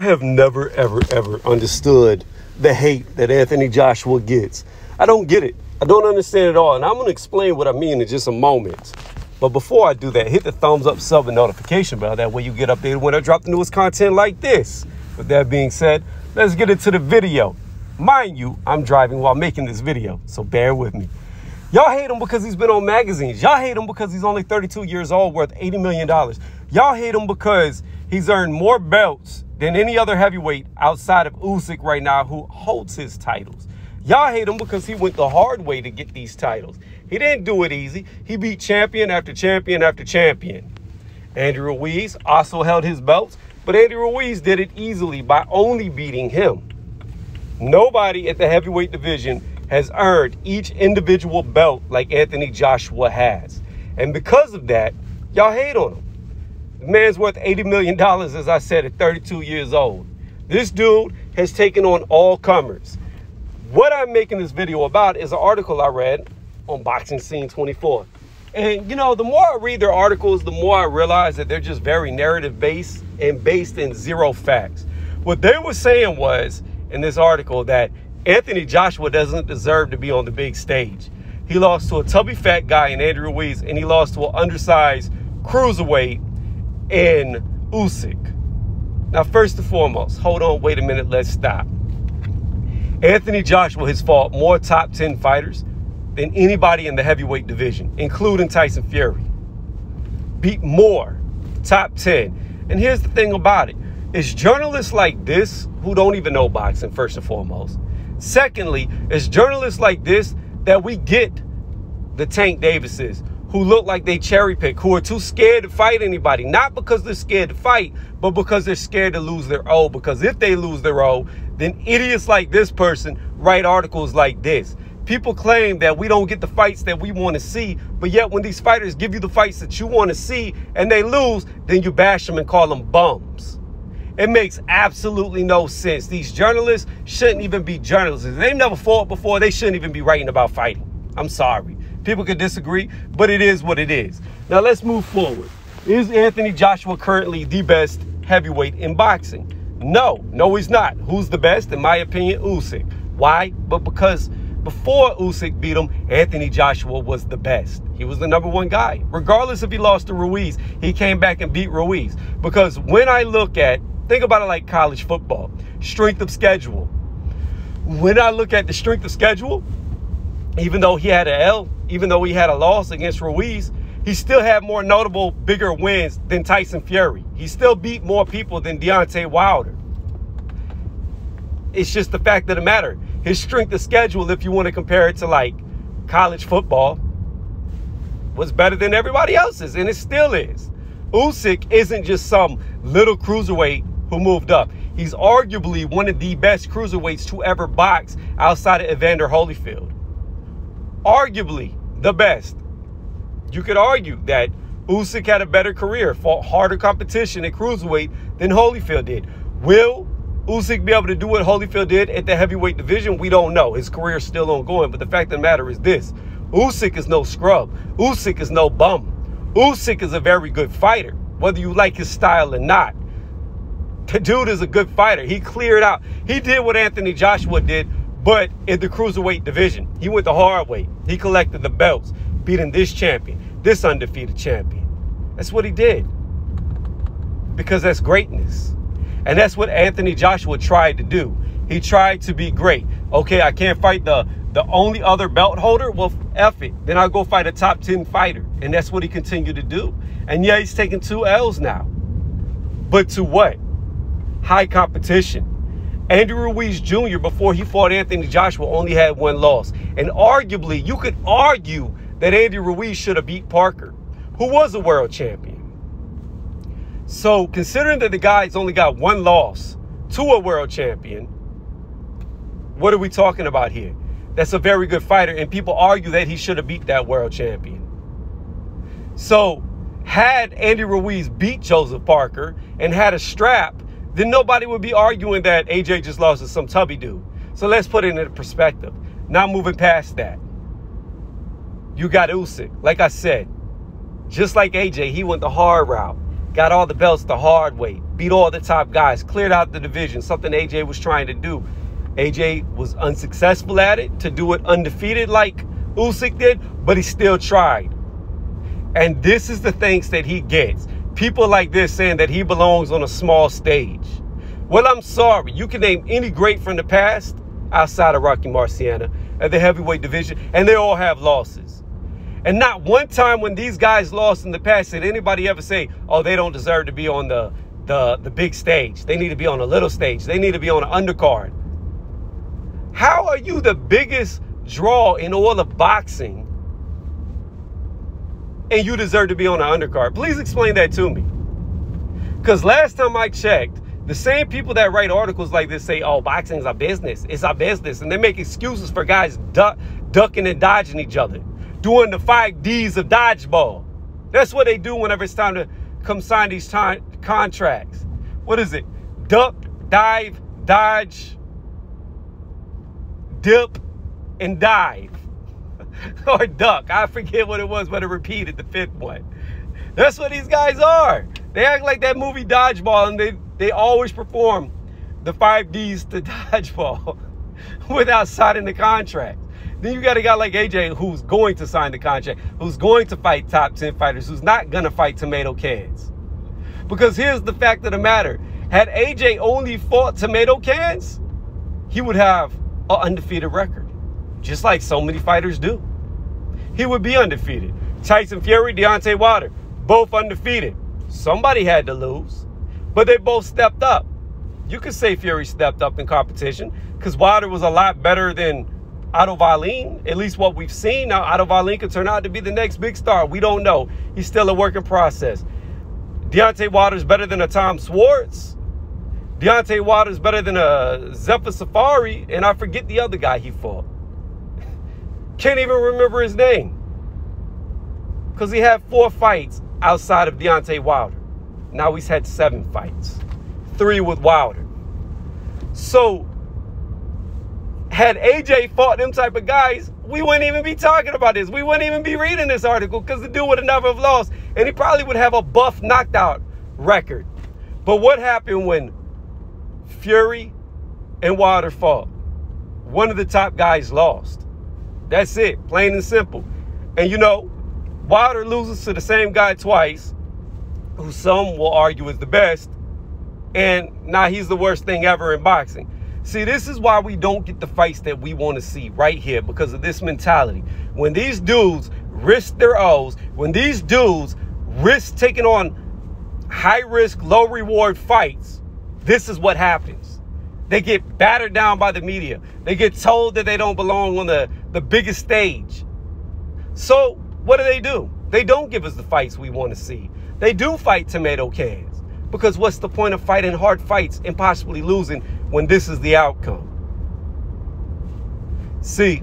I have never, ever, ever understood the hate that Anthony Joshua gets. I don't get it. I don't understand it all. And I'm going to explain what I mean in just a moment. But before I do that, hit the thumbs up, sub, and notification bell. That way you get updated when I drop the newest content like this. With that being said, let's get into the video. Mind you, I'm driving while making this video, so bear with me. Y'all hate him because he's been on magazines. Y'all hate him because he's only 32 years old, worth $80 million. Y'all hate him because he's earned more belts than any other heavyweight outside of Usyk right now who holds his titles. Y'all hate him because he went the hard way to get these titles. He didn't do it easy. He beat champion after champion after champion. Andy Ruiz also held his belts, but Andy Ruiz did it easily by only beating him. Nobody at the heavyweight division has earned each individual belt like Anthony Joshua has. And because of that, y'all hate on him. The man's worth $80 million, as I said, at 32 years old. This dude has taken on all comers. What I'm making this video about is an article I read on Boxing Scene 24. And, you know, the more I read their articles, the more I realize that they're just very narrative-based and based in zero facts. What they were saying was, in this article, that Anthony Joshua doesn't deserve to be on the big stage. He lost to a tubby fat guy in Andy Ruiz, and he lost to an undersized cruiserweight in Usyk. Now, first and foremost, hold on, wait a minute, let's stop. Anthony Joshua has fought more top 10 fighters than anybody in the heavyweight division, including Tyson Fury. Beat more top 10. And here's the thing about it. It's journalists like this who don't even know boxing, first and foremost. Secondly, it's journalists like this that we get the Tank Davises, who look like they cherry pick, who are too scared to fight anybody. Not because they're scared to fight, but because they're scared to lose their O. Because if they lose their O, then idiots like this person write articles like this. People claim that we don't get the fights that we want to see, but yet when these fighters give you the fights that you want to see and they lose, then you bash them and call them bums. It makes absolutely no sense. These journalists shouldn't even be journalists. If they've never fought before, they shouldn't even be writing about fighting. I'm sorry. People could disagree, but it is what it is. Now let's move forward. Is Anthony Joshua currently the best heavyweight in boxing? No, he's not. Who's the best? In my opinion, Usyk. Why? But because before Usyk beat him, Anthony Joshua was the best. He was the #1 guy. Regardless if he lost to Ruiz, he came back and beat Ruiz. Because when I look at, think about it like college football, strength of schedule. When I look at the strength of schedule, even though he had an L, even though he had a loss against Ruiz, he still had more notable, bigger wins than Tyson Fury. He still beat more people than Deontay Wilder. It's just the fact of the matter. His strength of schedule, if you want to compare it to like college football, was better than everybody else's, and it still is. Usyk isn't just some little cruiserweight who moved up. He's arguably one of the best cruiserweights to ever box outside of Evander Holyfield. Arguably the best. You could argue that Usyk had a better career, fought harder competition at cruiserweight than Holyfield did. Will Usyk be able to do what Holyfield did at the heavyweight division? We don't know. His career is still ongoing, but the fact of the matter is this. Usyk is no scrub. Usyk is no bum. Usyk is a very good fighter, whether you like his style or not. The dude is a good fighter. He cleared out. He did what Anthony Joshua did, but in the cruiserweight division. He went the hard way. He collected the belts, beating this champion, this undefeated champion. That's what he did. Because that's greatness. And that's what Anthony Joshua tried to do. He tried to be great. Okay, I can't fight the only other belt holder? Well, F it. Then I'll go fight a top 10 fighter. And that's what he continued to do. And yeah, he's taking 2 L's now. But to what? High competition. Andy Ruiz Jr., before he fought Anthony Joshua, only had 1 loss. And arguably, you could argue that Andy Ruiz should have beat Parker, who was a world champion. So considering that the guy's only got 1 loss to a world champion, what are we talking about here? That's a very good fighter, and people argue that he should have beat that world champion. So had Andy Ruiz beat Joseph Parker and had a strap, then nobody would be arguing that AJ just lost to some tubby dude. So let's put it into perspective. Now moving past that, you got Usyk. Like I said, just like AJ, he went the hard route, got all the belts the hard way, beat all the top guys, cleared out the division, something AJ was trying to do. AJ was unsuccessful at it, to do it undefeated like Usyk did, but he still tried. And this is the thanks that he gets. People like this saying that he belongs on a small stage. Well, I'm sorry. You can name any great from the past outside of Rocky Marciano at the heavyweight division, and they all have losses. And not one time when these guys lost in the past did anybody ever say, oh, they don't deserve to be on the big stage. They need to be on a little stage. They need to be on an undercard. How are you the biggest draw in all of boxing and you deserve to be on an undercard? Please explain that to me. Because last time I checked, the same people that write articles like this say, oh, boxing's our business. It's our business. And they make excuses for guys ducking and dodging each other, doing the 5 Ds of dodgeball. That's what they do whenever it's time to come sign these contracts. What is it? Duck, dive, dodge, dip, and dive. Or duck. I forget what it was, but it repeated the 5th one. That's what these guys are. They act like that movie Dodgeball, and they always perform the 5 Ds to dodgeball without signing the contract. Then you got a guy like AJ who's going to sign the contract, who's going to fight top 10 fighters, who's not going to fight tomato cans. Because here's the fact of the matter. Had AJ only fought tomato cans, he would have an undefeated record, just like so many fighters do. He would be undefeated. Tyson Fury, Deontay Wilder, both undefeated. Somebody had to lose, but they both stepped up. You could say Fury stepped up in competition because Wilder was a lot better than Otto Wallin, at least what we've seen. Now, Otto Wallin could turn out to be the next big star. We don't know. He's still a work in process. Deontay Wilder's better than a Tom Schwartz. Deontay Wilder's better than a Zephyr Safari, and I forget the other guy he fought. Can't even remember his name because he had 4 fights outside of Deontay Wilder. Now he's had 7 fights, 3 with Wilder. So had AJ fought them type of guys, we wouldn't even be talking about this. We wouldn't even be reading this article because the dude would have never have lost, and he probably would have a buff knocked out record. But what happened when Fury and Wilder fought? One of the top guys lost. That's it, plain and simple. And you know, Wilder loses to the same guy twice, who some will argue is the best, and now he's the worst thing ever in boxing. See, this is why we don't get the fights that we want to see right here, because of this mentality. When these dudes risk their O's, when these dudes risk taking on high-risk, low-reward fights, this is what happens. They get battered down by the media. They get told that they don't belong on the biggest stage. So what do? They don't give us the fights we want to see. They do fight tomato cans. Because what's the point of fighting hard fights and possibly losing when this is the outcome? See,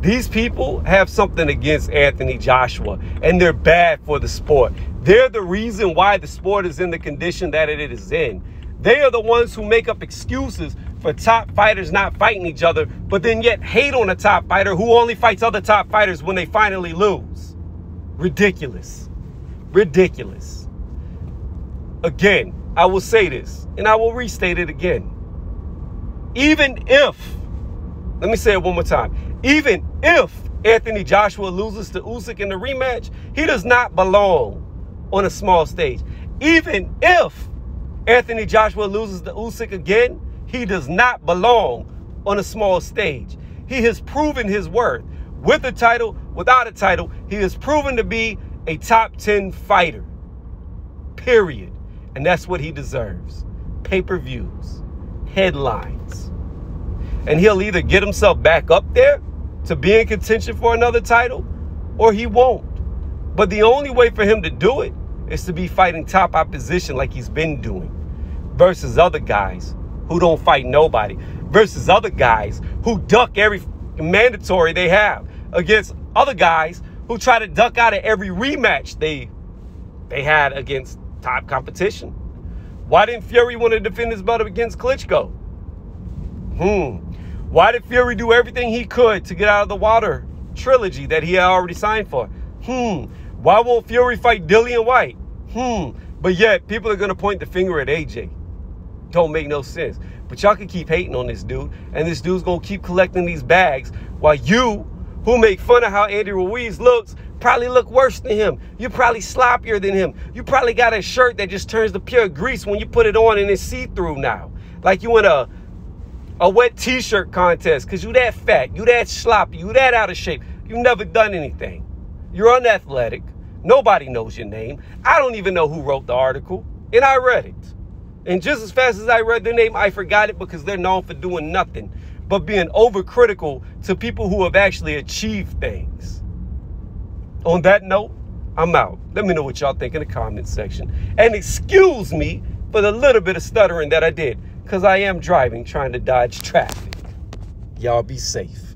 these people have something against Anthony Joshua, and they're bad for the sport. They're the reason why the sport is in the condition that it is in. They are the ones who make up excuses for top fighters not fighting each other, but then yet hate on a top fighter who only fights other top fighters when they finally lose. Ridiculous. Ridiculous. Again, I will say this, and I will restate it again. Even if, let me say it one more time, even if Anthony Joshua loses to Usyk in the rematch, he does not belong on a small stage. Even if Anthony Joshua loses to Usyk again, he does not belong on a small stage. He has proven his worth. With a title, without a title, he has proven to be a top 10 fighter. Period. And that's what he deserves. Pay-per-views, headlines. And he'll either get himself back up there to be in contention for another title, or he won't. But the only way for him to do it is to be fighting top opposition like he's been doing, versus other guys who don't fight nobody, versus other guys who duck every mandatory they have, against other guys who try to duck out of every rematch they had against top competition. Why didn't Fury want to defend his belt against Klitschko? Why did Fury do everything he could to get out of the Wilder trilogy that he had already signed for? Why won't Fury fight Dillian White? But yet, people are going to point the finger at AJ. Don't make no sense. But y'all can keep hating on this dude, and this dude's going to keep collecting these bags while you, who make fun of how Andy Ruiz looks, probably look worse than him. You're probably sloppier than him. You probably got a shirt that just turns to pure grease when you put it on and it's see-through now. Like you in a wet t-shirt contest because you that fat, you that sloppy, you that out of shape. You've never done anything. You're unathletic. Nobody knows your name. I don't even know who wrote the article, and I read it. And just as fast as I read their name, I forgot it because they're known for doing nothing but being overcritical to people who have actually achieved things. On that note, I'm out. Let me know what y'all think in the comment section. And excuse me for the little bit of stuttering that I did, because I am driving trying to dodge traffic. Y'all be safe.